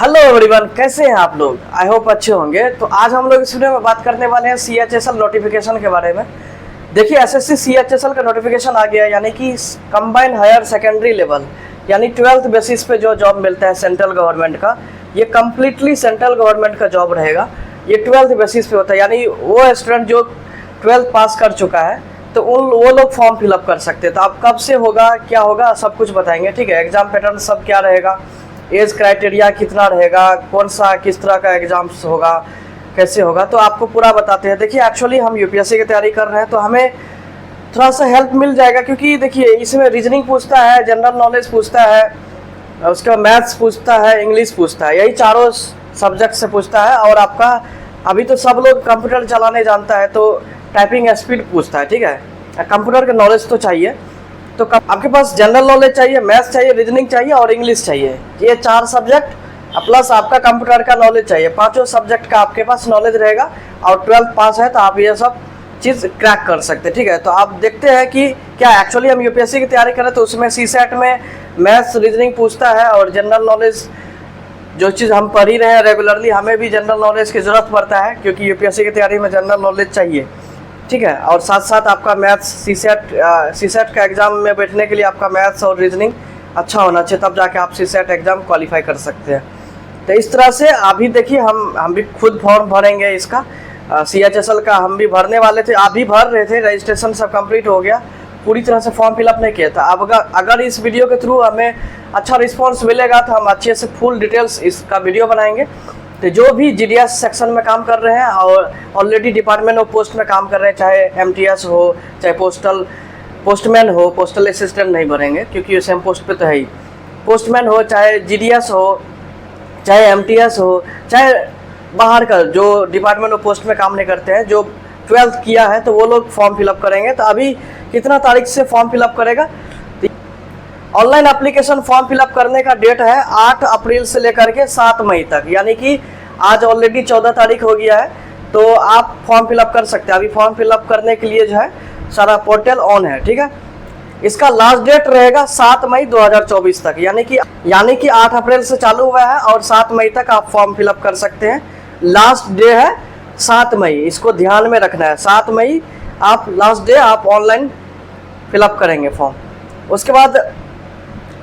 Hello everyone, कैसे हैं आप लोग। आई होप अच्छे होंगे। तो आज हम लोग इस वीडियो में बात करने वाले हैं CHSL नोटिफिकेशन के बारे में। देखिए SSC CHSL का नोटिफिकेशन आ गया है, यानी कि कंबाइंड हायर सेकेंडरी लेवल यानी 12th बेसिस पे जो जॉब मिलता है सेंट्रल गवर्नमेंट का, ये कम्प्लीटली सेंट्रल गवर्नमेंट का जॉब रहेगा। ये 12th बेसिस पे होता है, यानी वो स्टूडेंट जो 12th पास कर चुका है तो वो लोग फॉर्म फिलअप कर सकते हैं। तो आप कब से होगा, क्या होगा, सब कुछ बताएंगे। ठीक है, एग्जाम पैटर्न सब क्या रहेगा, एज क्राइटेरिया कितना रहेगा, कौन सा किस तरह का एग्जाम्स होगा, कैसे होगा, तो आपको पूरा बताते हैं। देखिए एक्चुअली हम यूपीएससी की तैयारी कर रहे हैं तो हमें थोड़ा सा हेल्प मिल जाएगा, क्योंकि देखिए इसमें रीजनिंग पूछता है, जनरल नॉलेज पूछता है, उसके बाद मैथ्स पूछता है, इंग्लिश पूछता है, यही चारों सब्जेक्ट से पूछता है। और आपका अभी तो सब लोग कंप्यूटर चलाने जानता है तो टाइपिंग स्पीड पूछता है। ठीक है, कंप्यूटर का नॉलेज तो चाहिए। तो आपके पास जनरल नॉलेज चाहिए, मैथ्स चाहिए, रीजनिंग चाहिए और इंग्लिश चाहिए, ये 4 सब्जेक्ट प्लस आपका कंप्यूटर का नॉलेज चाहिए। 5 सब्जेक्ट का आपके पास नॉलेज रहेगा और 12th पास है तो आप ये सब चीज़ क्रैक कर सकते हैं। ठीक है, तो आप देखते हैं कि क्या एक्चुअली हम यूपीएससी की तैयारी करें तो उसमें CSAT में मैथ्स रीजनिंग पूछता है और जनरल नॉलेज जो चीज़ हम पढ़ ही रहे हैं रेगुलरली, हमें भी जनरल नॉलेज की ज़रूरत पड़ता है क्योंकि यूपीएससी की तैयारी में जनरल नॉलेज चाहिए। ठीक है, और साथ साथ आपका मैथ्स CSAT का एग्ज़ाम में बैठने के लिए आपका मैथ्स और रीजनिंग अच्छा होना चाहिए, तब जाके आप CSAT एग्ज़ाम क्वालिफाई कर सकते हैं। तो इस तरह से अभी देखिए हम भी खुद फॉर्म भरेंगे इसका, CHSL का हम भी भरने वाले थे, आप भी भर रहे थे, रजिस्ट्रेशन सब कंप्लीट हो गया, पूरी तरह से फॉर्म फिलअप नहीं किया था। अब अगर इस वीडियो के थ्रू हमें अच्छा रिस्पॉन्स मिलेगा तो हम अच्छे से फुल डिटेल्स इसका वीडियो बनाएंगे। तो जो भी GDS सेक्शन में काम कर रहे हैं और ऑलरेडी डिपार्टमेंट ऑफ पोस्ट में काम कर रहे हैं, चाहे MTS हो, चाहे पोस्टमैन हो, पोस्टल असिस्टेंट नहीं भरेंगे क्योंकि ये सेम पोस्ट पे तो है ही, पोस्टमैन हो, चाहे GDS हो, चाहे MTS हो, चाहे बाहर का जो डिपार्टमेंट ऑफ पोस्ट में काम नहीं करते हैं, जो 12th किया है तो वो लोग फॉर्म फिलअप करेंगे। तो अभी कितना तारीख से फॉर्म फिलअप करेगा, ऑनलाइन एप्लीकेशन फॉर्म फिलअप करने का डेट है 8 अप्रैल से लेकर के 7 मई तक, यानी कि आज ऑलरेडी 14 तारीख हो गया है तो आप फॉर्म फिलअप कर सकते हैं। अभी फॉर्म फिलअप करने के लिए जो है सारा पोर्टल ऑन है। ठीक है, इसका लास्ट डेट रहेगा 7 मई 2024 तक, यानी कि 8 अप्रैल से चालू हुआ है और 7 मई तक आप फॉर्म फिलअप कर सकते हैं। लास्ट डे है 7 मई, इसको ध्यान में रखना है। 7 मई आप लास्ट डे आप ऑनलाइन फिलअप करेंगे फॉर्म। उसके बाद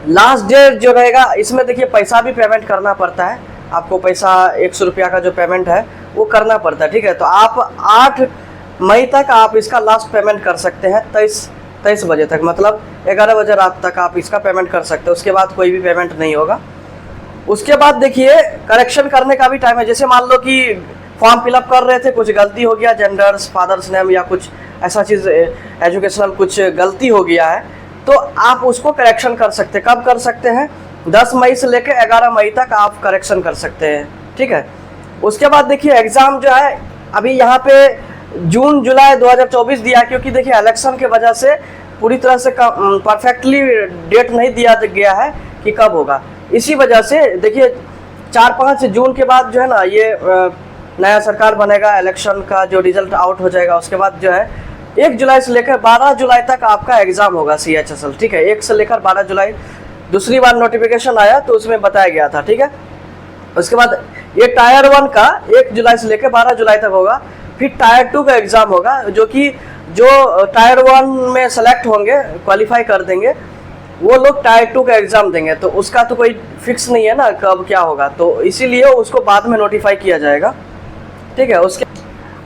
लास्ट डेट जो रहेगा इसमें देखिए पैसा भी पेमेंट करना पड़ता है, आपको पैसा 100 रुपया का जो पेमेंट है वो करना पड़ता है। ठीक है, तो आप 8 मई तक आप इसका लास्ट पेमेंट कर सकते हैं, 23 बजे तक, मतलब 11 बजे रात तक आप इसका पेमेंट कर सकते हैं। उसके बाद कोई भी पेमेंट नहीं होगा। उसके बाद देखिए करेक्शन करने का भी टाइम है। जैसे मान लो कि फॉर्म फिलअप कर रहे थे, कुछ गलती हो गया, जेंडर्स, फादर्स नेम या कुछ ऐसा चीज़ एजुकेशनल कुछ गलती हो गया है तो आप उसको करेक्शन कर सकते हैं। कब कर सकते हैं, 10 मई से लेकर 11 मई तक आप करेक्शन कर सकते हैं। ठीक है, उसके बाद देखिए एग्ज़ाम जो है अभी यहाँ पे जून जुलाई 2024 दिया, क्योंकि देखिए इलेक्शन की वजह से पूरी तरह से परफेक्टली डेट नहीं दिया गया है कि कब होगा। इसी वजह से देखिए 4-5 जून के बाद जो है ना ये नया सरकार बनेगा, इलेक्शन का जो रिजल्ट आउट हो जाएगा उसके बाद जो है 1 जुलाई से लेकर 12 जुलाई तक आपका एग्ज़ाम होगा CHSL। ठीक है, 1 से लेकर 12 जुलाई दूसरी बार नोटिफिकेशन आया तो उसमें बताया गया था। ठीक है, उसके बाद ये टायर 1 का 1 जुलाई से लेकर 12 जुलाई तक होगा। फिर टायर 2 का एग्ज़ाम होगा, जो टायर 1 में सेलेक्ट होंगे, क्वालिफाई कर देंगे, वो लोग टायर 2 का एग्ज़ाम देंगे। तो उसका तो कोई फिक्स नहीं है ना कब क्या होगा, तो इसीलिए उसको बाद में नोटिफाई किया जाएगा। ठीक है, उसके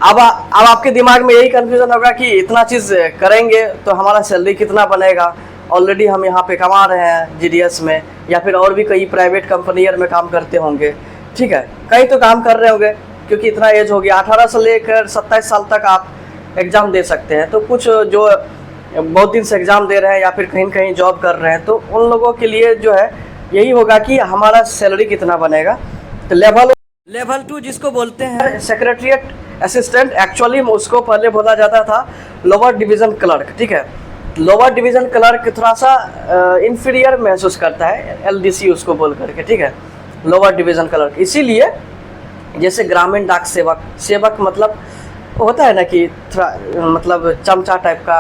अब आपके दिमाग में यही कन्फ्यूज़न होगा कि इतना चीज़ करेंगे तो हमारा सैलरी कितना बनेगा। ऑलरेडी हम यहाँ पे कमा रहे हैं GDS में, या फिर और भी कई प्राइवेट कंपनी में काम करते होंगे। ठीक है, कहीं तो काम कर रहे होंगे क्योंकि इतना एज हो गया, 18 से लेकर 27 साल तक आप एग्ज़ाम दे सकते हैं। तो कुछ जो बहुत दिन से एग्ज़ाम दे रहे हैं या फिर कहीं कहीं जॉब कर रहे हैं तो उन लोगों के लिए जो है यही होगा कि हमारा सैलरी कितना बनेगा। तो लेवल 2 जिसको बोलते हैं सेक्रेटरीट असिस्टेंट, एक्चुअली उसको पहले बोला जाता था लोअर डिवीज़न क्लर्क। ठीक है, लोअर डिवीज़न क्लर्क थोड़ा सा इंफीरियर महसूस करता है, LDC उसको बोल करके। ठीक है, लोअर डिवीज़न क्लर्क, इसीलिए जैसे ग्रामीण डाक सेवक मतलब होता है ना कि थोड़ा मतलब चमचा टाइप का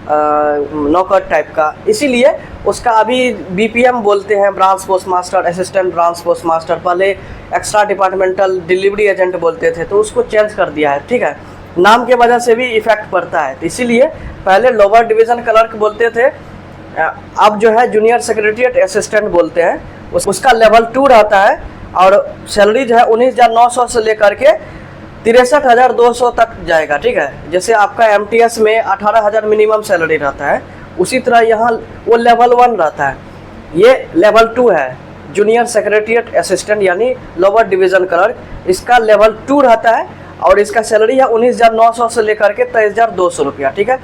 नौकर टाइप का, इसीलिए उसका अभी बीपीएम बोलते हैं, branch post master, assistant branch post master. पहले एक्स्ट्रा डिपार्टमेंटल डिलीवरी एजेंट बोलते थे, तो उसको चेंज कर दिया है, ठीक है। नाम के वजह से भी इफेक्ट पड़ता है, तो इसीलिए पहले लोअर डिवीज़न क्लर्क बोलते थे, अब जो है जूनियर सेक्रेटरीट असिस्टेंट बोलते हैं। उसका लेवल 2 रहता है और सैलरी जो है 19,900 से लेकर के 63,200 तक जाएगा, ठीक है। जैसे आपका एमटीएस में 18,000 मिनिमम सैलरी रहता है, उसी तरह यहाँ वो लेवल 1 रहता है, ये लेवल 2 है, जूनियर सेक्रेटरीट असिस्टेंट यानी लोअर डिवीज़न क्लर्क। इसका लेवल 2 रहता है और इसका सैलरी है 19,900 से लेकर के 23,200 रुपया, ठीक है।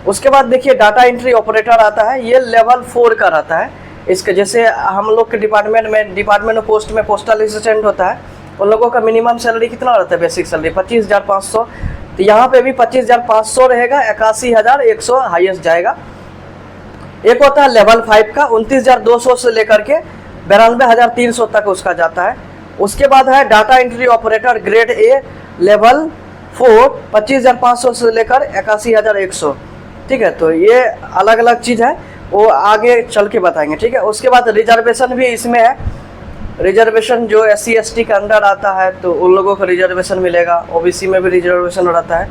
उसके बाद देखिए डाटा एंट्री ऑपरेटर आता है, ये लेवल 4 का रहता है। इसके जैसे हम लोग के डिपार्टमेंट ऑफ पोस्ट में पोस्टल असिस्टेंट होता है, उन लोगों का मिनिमम सैलरी कितना रहता है, बेसिक सैलरी 25,500। तो यहाँ पे भी 25,500 रहेगा, 81,100 हाईएस्ट जाएगा। एक होता है लेवल 5 का, 29,200 से लेकर के 92,300 तक उसका जाता है। उसके बाद है data entry operator grade A level 4, 25,500 से लेकर 81,100, ठीक है। तो ये अलग अलग चीज़ है, वो आगे चल के बताएंगे, ठीक है। उसके बाद रिजर्वेशन भी इसमें है, रिजर्वेशन जो SC ST के अंडर आता है तो उन लोगों को रिजर्वेशन मिलेगा, OBC में भी रिजर्वेशन रहता है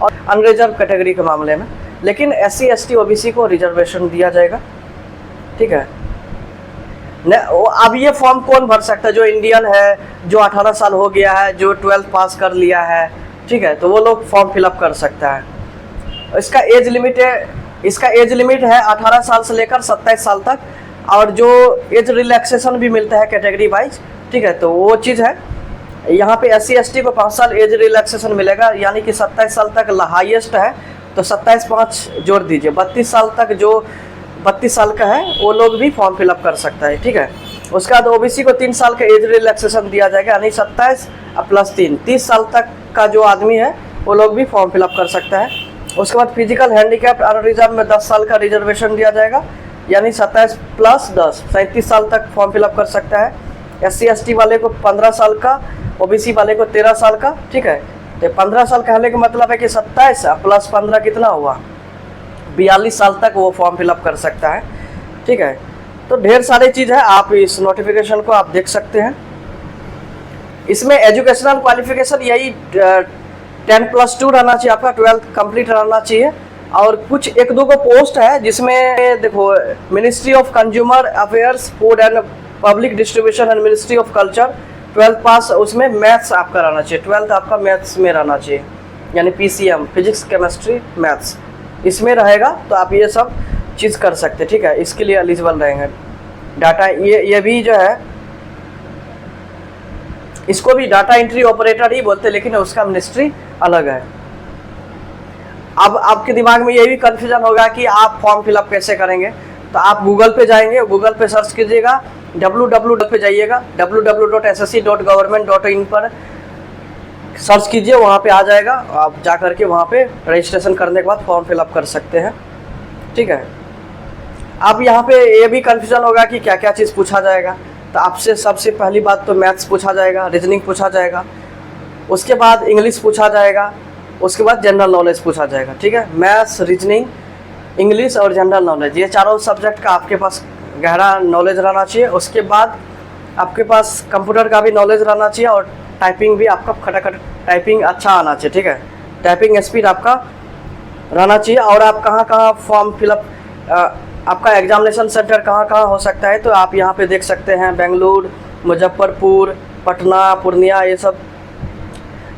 और अनरिजर्व कैटेगरी के मामले में, लेकिन SC ST OBC को रिजर्वेशन दिया जाएगा, ठीक है। अब ये फॉर्म कौन भर सकता है, जो इंडियन है, जो 18 साल हो गया है, जो 12th पास कर लिया है, ठीक है, तो वो लोग फॉर्म फिलअप कर सकता है। इसका एज लिमिट है 18 साल से लेकर 27 साल तक, और जो एज रिलैक्सेशन भी मिलता है कैटेगरी वाइज, ठीक है, तो वो चीज़ है। यहाँ पे SC ST को 5 साल एज रिलैक्सेशन मिलेगा, यानी कि 27 साल तक हाईएस्ट है, तो 27-5 जोड़ दीजिए, 32 साल तक, जो 32 साल का है वो लोग भी फॉर्म फिलअप कर सकता है, ठीक है। उसके बाद OBC को 3 साल का एज रिलैक्सेशन दिया जाएगा, यानी 27 + 3 30 साल तक का जो आदमी है वो लोग भी फॉर्म फिलअप कर सकता है। उसके बाद फिजिकल हैंडीकैप्ड अनरिजर्व में 10 साल का रिजर्वेशन दिया जाएगा, यानी 27 + 10 37 साल तक फॉर्म फिलअप कर सकता है। SC ST वाले को 15 साल का, OBC वाले को 13 साल का, ठीक है। तो 15 साल कहने का मतलब है कि 27 + 15 कितना हुआ, 42 साल तक वो फॉर्म फिलअप कर सकता है, ठीक है। तो ढेर सारी चीज़ है, आप इस नोटिफिकेशन को आप देख सकते हैं। इसमें एजुकेशनल क्वालिफिकेशन यही 10+2 रहना चाहिए, आपका 12th कंप्लीट रहना चाहिए। और कुछ 1-2 को पोस्ट है जिसमें देखो, ministry of consumer affairs, food and public distribution and ministry of culture, 12th पास, उसमें मैथ्स आपका रहना चाहिए, 12th आपका मैथ्स में रहना चाहिए, यानी PCM फिजिक्स केमिस्ट्री मैथ्स इसमें रहेगा, तो आप ये सब चीज़ कर सकते हैं, ठीक है। इसके लिए एलिजिबल रहेंगे। डाटा ये भी जो है, इसको भी डाटा एंट्री ऑपरेटर ही बोलते हैं, लेकिन उसका मिनिस्ट्री अलग है। अब आपके दिमाग में ये भी कन्फ्यूजन होगा कि आप फॉर्म फिलअप कैसे करेंगे, तो आप गूगल पे जाएंगे, गूगल पे सर्च कीजिएगा, www पे जाइएगा, www.ssc.government.in पर सर्च कीजिए, वहाँ पे आ जाएगा। आप जा करके वहाँ पे रजिस्ट्रेशन करने के बाद फॉर्म फिलअप कर सकते हैं, ठीक है। अब यहाँ पे ये भी कन्फ्यूजन होगा कि क्या क्या चीज़ पूछा जाएगा, तो आपसे सबसे पहली बात तो मैथ्स पूछा जाएगा, रीजनिंग पूछा जाएगा, उसके बाद इंग्लिश पूछा जाएगा, उसके बाद जनरल नॉलेज पूछा जाएगा, ठीक है। मैथ्स, रीजनिंग, इंग्लिश और जनरल नॉलेज, ये चारों सब्जेक्ट का आपके पास गहरा नॉलेज रहना चाहिए। उसके बाद आपके पास कंप्यूटर का भी नॉलेज रहना चाहिए और टाइपिंग भी आपका खटाखट टाइपिंग अच्छा आना चाहिए, ठीक है। टाइपिंग स्पीड आपका रहना चाहिए। और आप कहाँ कहाँ फॉर्म फिलअप, आपका एग्जामिनेशन सेंटर कहाँ कहाँ हो सकता है, तो आप यहाँ पे देख सकते हैं, बेंगलुरु, मुजफ्फरपुर, पटना, पूर्णिया, ये सब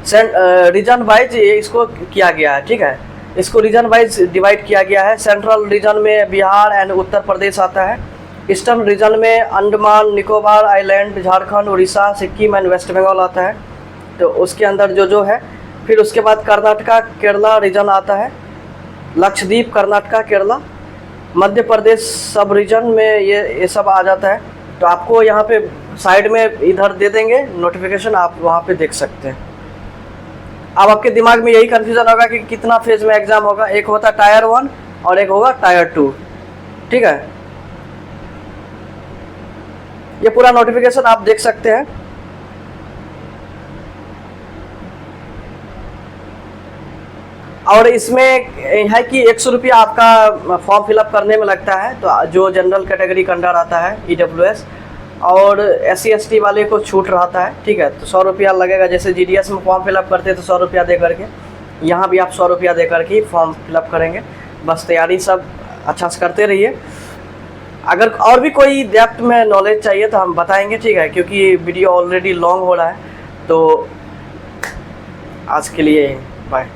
रीजन वाइज इसको किया गया है, ठीक है। इसको रीजन वाइज डिवाइड किया गया है। सेंट्रल रीजन में बिहार एंड उत्तर प्रदेश आता है, ईस्टर्न रीजन में Andaman Nicobar island, Jharkhand, Orissa, Sikkim and West Bengal आता है, तो उसके अंदर जो है। फिर उसके बाद कर्नाटका, केरला रीजन आता है, लक्षद्वीप, कर्नाटका, केरला, मध्य प्रदेश सब रीजन में ये सब आ जाता है। तो आपको यहाँ पे साइड में इधर दे देंगे नोटिफिकेशन, आप वहाँ पे देख सकते हैं। अब आपके दिमाग में यही कन्फ्यूज़न होगा कि कितना फेज में एग्ज़ाम होगा, एक होता है टायर 1 और एक होगा टायर 2, ठीक है। ये पूरा नोटिफिकेशन आप देख सकते हैं। और इसमें है कि 100 रुपया आपका फॉर्म फिलअप करने में लगता है, तो जो जनरल कैटेगरी के अंडर आता है EWS, और SC ST वाले को छूट रहता है, ठीक है। तो 100 रुपया लगेगा, जैसे GDS में फॉर्म फिलअप करते हैं तो 100 रुपया दे करके, यहाँ भी आप 100 रुपया दे करके फॉर्म फिलअप करेंगे। बस तैयारी सब अच्छा से करते रहिए। अगर और भी कोई डेप्थ में नॉलेज चाहिए तो हम बताएंगे, ठीक है, क्योंकि वीडियो ऑलरेडी लॉन्ग हो रहा है। तो आज के लिए बाय।